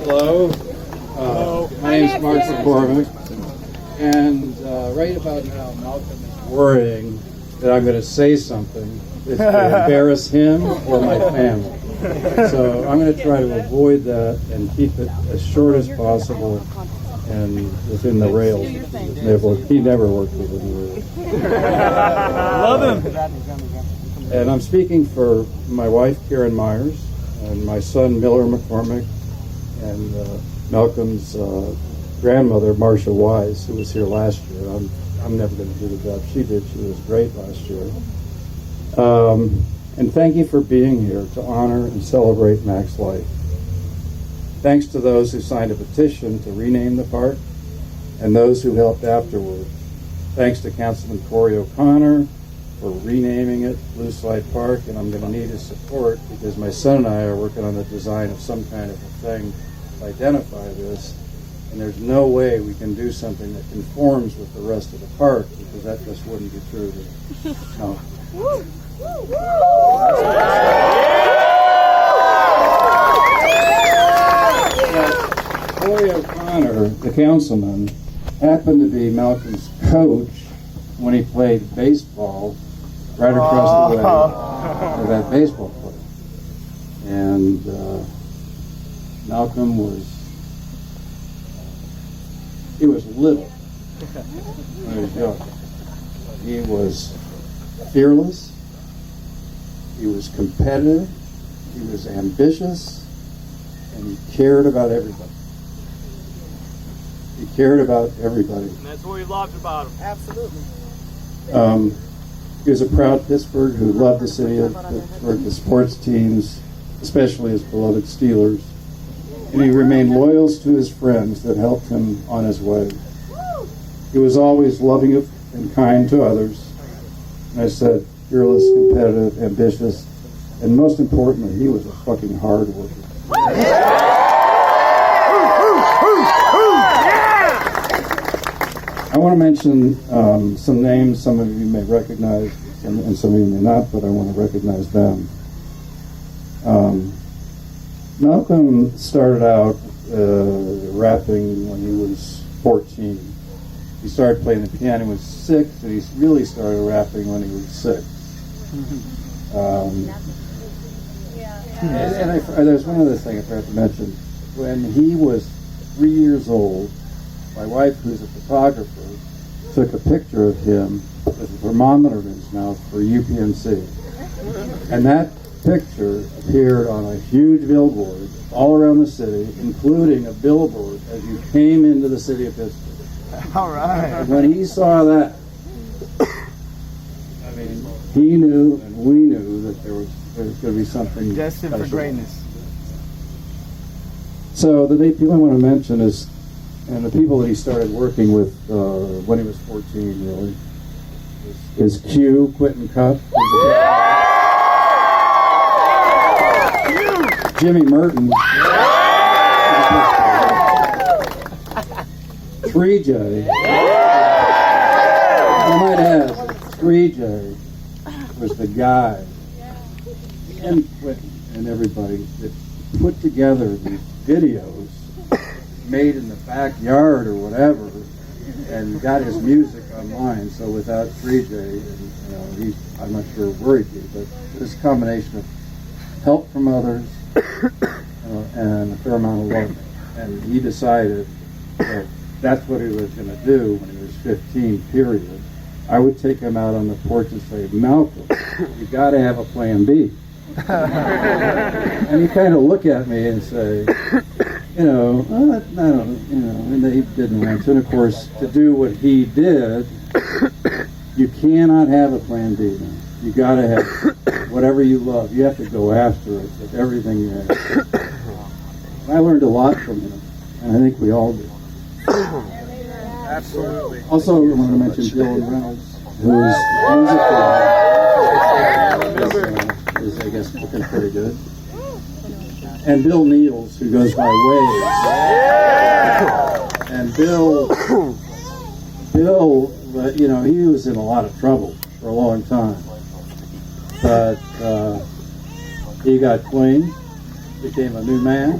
Hello. My name is Mark McCormick, and right about now, Malcolm is worrying that I'm going to say something that's going to embarrass him or my family. So I'm going to try to avoid that and keep it as short as possible and within the rails. He never worked within the rails. Love him. And I'm speaking for my wife, Karen Myers, and my son, Miller McCormick, and Malcolm's grandmother, Marcia Wise, who was here last year. I'm never going to do the job she did. She was great last year. And thank you for being here to honor and celebrate Mac's life. Thanks to those who signed a petition to rename the park and those who helped afterward. Thanks to Councilman Corey O'Connor for renaming it Blue Slide Park, and I'm going to need his support because my son and I are working on the design of some kind of a thing to identify this, and there's no way we can do something that conforms with the rest of the park because that just wouldn't be true. No. Corey O'Connor, the councilman, happened to be Malcolm's coach when he played baseball right across the way of that baseball player. And Malcolm was little when he was young. He was fearless, he was competitive, he was ambitious, and he cared about everybody. He cared about everybody. And that's what we loved about him. Absolutely. He was a proud Pittsburgh who loved the city of Pittsburgh, the sports teams, especially his beloved Steelers. And he remained loyal to his friends that helped him on his way. He was always loving and kind to others. And I said, fearless, competitive, ambitious, and most importantly, he was a fucking hard worker. I want to mention some names some of you may recognize and some of you may not, but I want to recognize them. Malcolm started out rapping when he was 14. He started playing the piano when he was 6, and he really started rapping when he was 6. And there's one other thing I forgot to mention. When he was 3 years old, my wife, who's a photographer, took a picture of him with a thermometer in his mouth for UPMC. And that picture appeared on a huge billboard all around the city, including a billboard as you came into the city of Pittsburgh. All right. And when he saw that, I mean, he knew and we knew that there was going to be something Destined for greatness. So the people I want to mention is, and the people that he started working with when he was 14, really, is Q, Quentin Cup, Jimmy Merton, 3J. I might add, 3J was the guy, and Quentin and everybody that put together these videos made in the backyard or whatever, and got his music online. So without 3J, I'm not sure where he'd be, but this combination of help from others and a fair amount of love. And he decided that that's what he was going to do when he was 15, period. I would take him out on the porch and say, Malcolm, you got to have a plan B. And he kind of look at me and say, I don't, and he didn't answer. And of course, to do what he did, you cannot have a plan B now. You got to have whatever you love. You have to go after it with everything you have. I learned a lot from him, and I think we all did. Absolutely. Also, I want to mention Dylan Reynolds, whose music is, I guess, looking pretty good. And Bill Neals, who goes by Waves. Yeah! And Bill, he was in a lot of trouble for a long time. But he got clean, became a new man,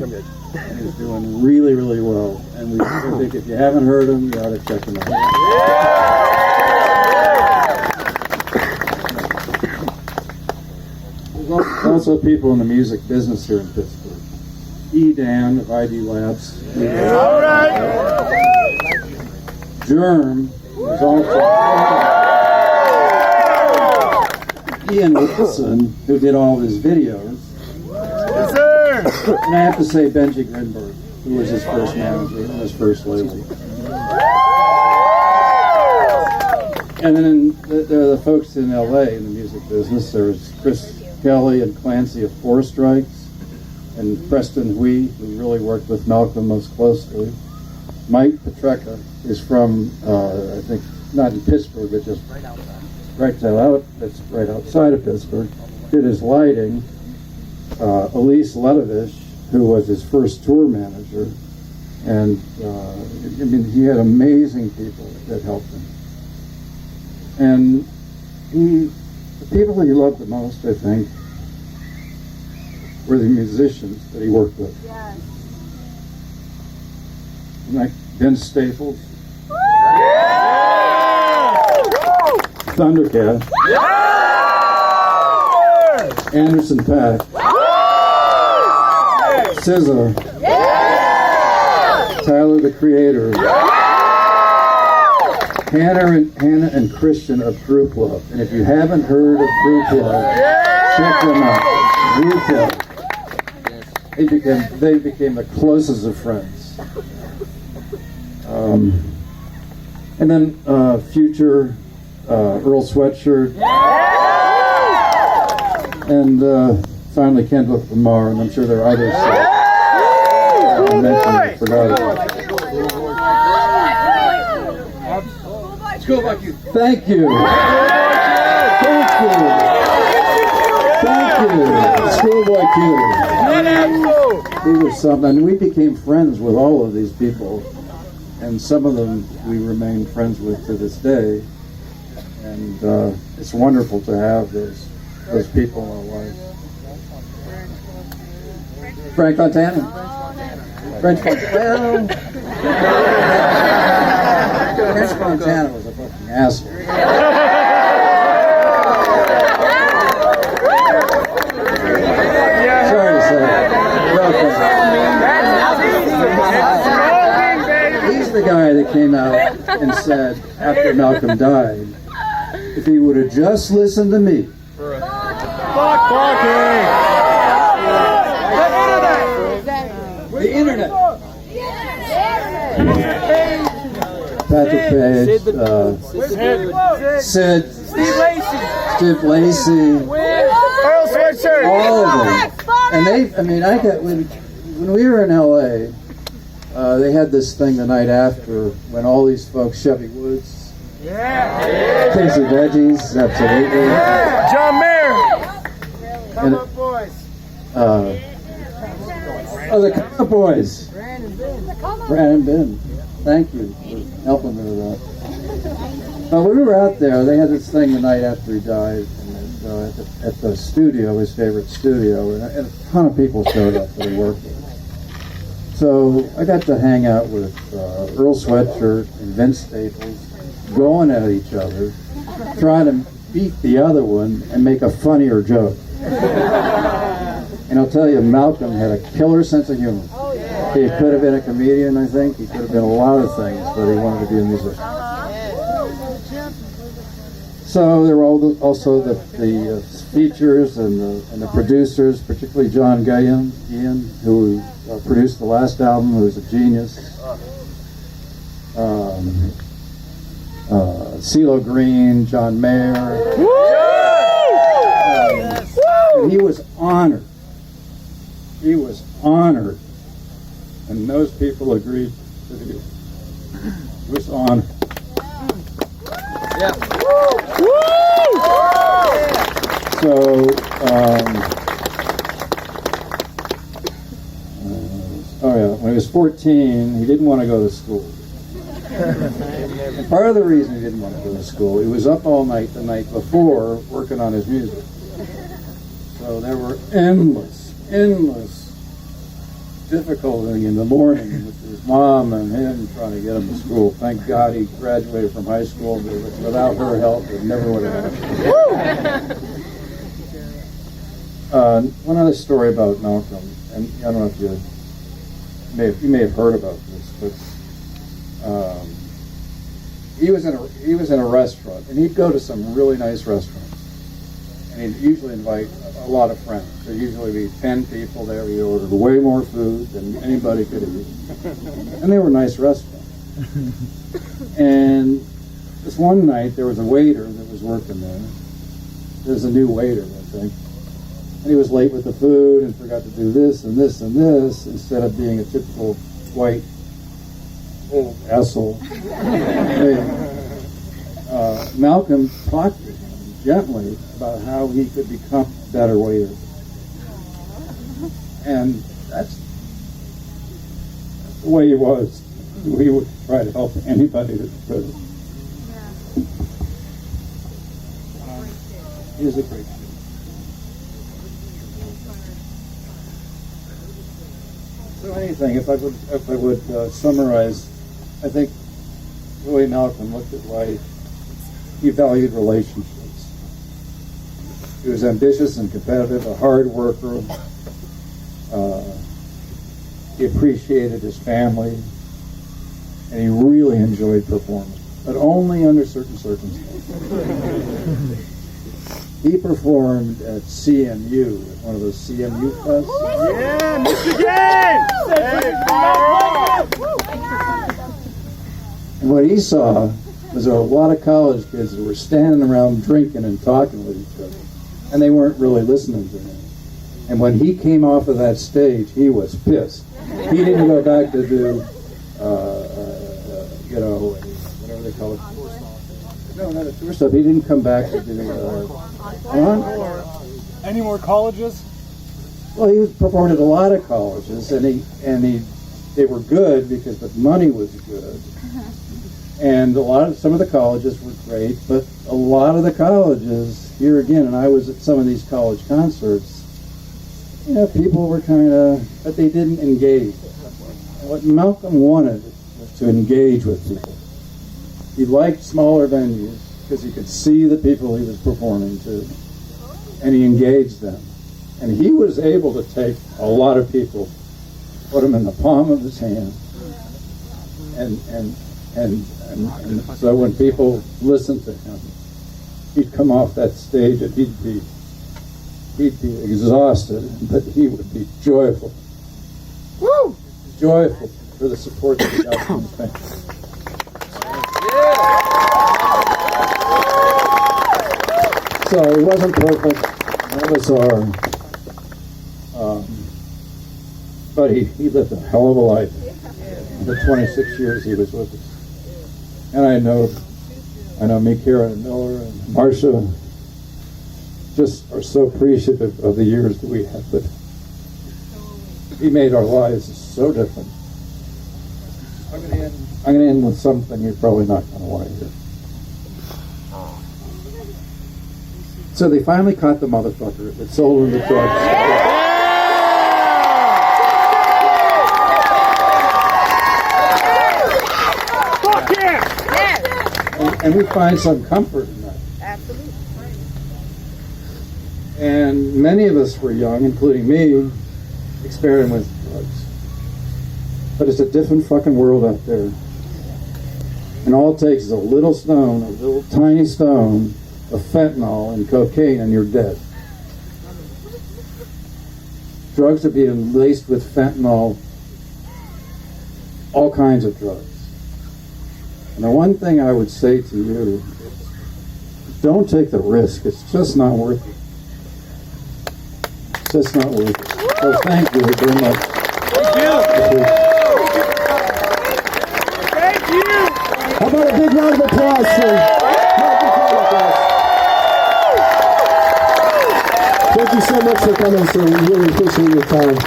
and he's doing really, really well. And I think if you haven't heard him, you ought to check him out. There's also people in the music business here in Pittsburgh. Dan of ID Labs. All right. Germ was also Ian Wilson, who did all of his videos. Yes, sir. And I have to say Benji Grinberg, who was his first manager and his first label. And then there are the folks in LA in the music business. There's Chris Kelly and Clancy of Four Strikes, and Preston Hui, who really worked with Malcolm most closely. Mike Petrecka is from, I think, not in Pittsburgh, but just right outside of Pittsburgh. Did his lighting. Elise Ledovich, who was his first tour manager, and I mean, he had amazing people that helped him. And the people that he loved the most, I think, were the musicians that he worked with. Yes. Like Ben Staples, Thundercat, Anderson .Paak, SZA, Tyler the Creator, Hannah and Christian of Group Love. And if you haven't heard of Group Love, check them out. Group Love. They became the closest of friends. And then future Earl Sweatshirt. And finally Kendrick Lamar, and I'm sure there are others that I mentioned I forgot about. Schoolboy Q. Thank you. Thank you. Schoolboy Q. He was something. And we became friends with all of these people. And some of them we remain friends with to this day. And it's wonderful to have those people in our lives. Frank Fontana. French Fontana. French Fontana was a fucking asshole. Sorry to say. He's the guy that came out and said, after Malcolm died, if he would have just listened to me. Fuck Barking. The internet. Patrick Page, Sid, Steve Lacey, Earl Sweatshirt. all of them. And when we were in LA, they had this thing the night after when all these folks, Chevy Woods, Casey Veggies, absolutely. John Mayer. And, Come up, boys. the Come Up Boys. Brandon Ben. Thank you for helping me with that. When we were out there, they had this thing the night after he died at the studio, his favorite studio, and a ton of people showed up that he worked with. So I got to hang out with Earl Sweatshirt and Vince Staples, going at each other, trying to beat the other one and make a funnier joke. And I'll tell you, Malcolm had a killer sense of humor. He could have been a comedian, I think. He could have been a lot of things, but he wanted to be a musician. So there were also the features and the producers, particularly John Ian, who produced the last album, who was a genius. CeeLo Green, John Mayer. And he was honored. He was honored. And those people agreed to do it. He was honored. Yeah. So, when he was 14, he didn't want to go to school. And part of the reason he didn't want to go to school, he was up all night the night before working on his music. So there were endless difficult thing in the morning with his mom and him trying to get him to school. Thank God he graduated from high school, but without her help, it never would have happened. One other story about Malcolm, and I don't know if you may have heard about this, but he was in a restaurant, and he'd go to some really nice restaurants, and he'd usually invite a lot of friends. There'd usually be 10 people there. He ordered way more food than anybody could have eaten, and they were nice restaurants. And this one night, there was a waiter that was working there. There's a new waiter, I think. And he was late with the food and forgot to do this and this and this instead of being a typical white old asshole. Malcolm talked to him gently about how he could become a better waiter. And that's the way he was. We would try to help anybody that could. He is a great kid. So anything, if I would summarize, I think the way Malcolm looked at life, he valued relationships. He was ambitious and competitive, a hard worker. He appreciated his family, and he really enjoyed performing, but only under certain circumstances. He performed at CMU, at one of those CMU fests. Yeah, Michigan! And what he saw was there were a lot of college kids that were standing around drinking and talking with each other, and they weren't really listening to him. And when he came off of that stage, he was pissed. He didn't go back to do, whatever they call it. No, not a tour stop. He didn't come back to do. Any more colleges? Well, he performed at a lot of colleges, and they were good because the money was good. And some of the colleges were great, but a lot of the colleges, here again, and I was at some of these college concerts, people were but they didn't engage. And what Malcolm wanted was to engage with people. He liked smaller venues because he could see the people he was performing to, and he engaged them. And he was able to take a lot of people, put them in the palm of his hand, and so when people listened to him, he'd come off that stage and he'd be exhausted, but he would be joyful. Woo! Joyful for the support that he got from his family. So he wasn't perfect. That was but he lived a hell of a life. The 26 years he was with us. And I know me, Karen, and Miller, and Marcia just are so appreciative of the years that we had with him. He made our lives so different. I'm going to end with something you're probably not going to want to hear. So they finally caught the motherfucker that sold him the drugs. Fuck yeah! And we find some comfort in that. Absolutely. And many of us were young, including me, experimenting with drugs. But it's a different fucking world out there. And all it takes is a little tiny stone of fentanyl and cocaine, and you're dead. Drugs are being laced with fentanyl, all kinds of drugs. And the one thing I would say to you is don't take the risk. It's just not worth it. It's just not worth it. So thank you very much. Thank you! Thank you! How about a big round of applause for Thank you so much for coming, sir. We really appreciate your time.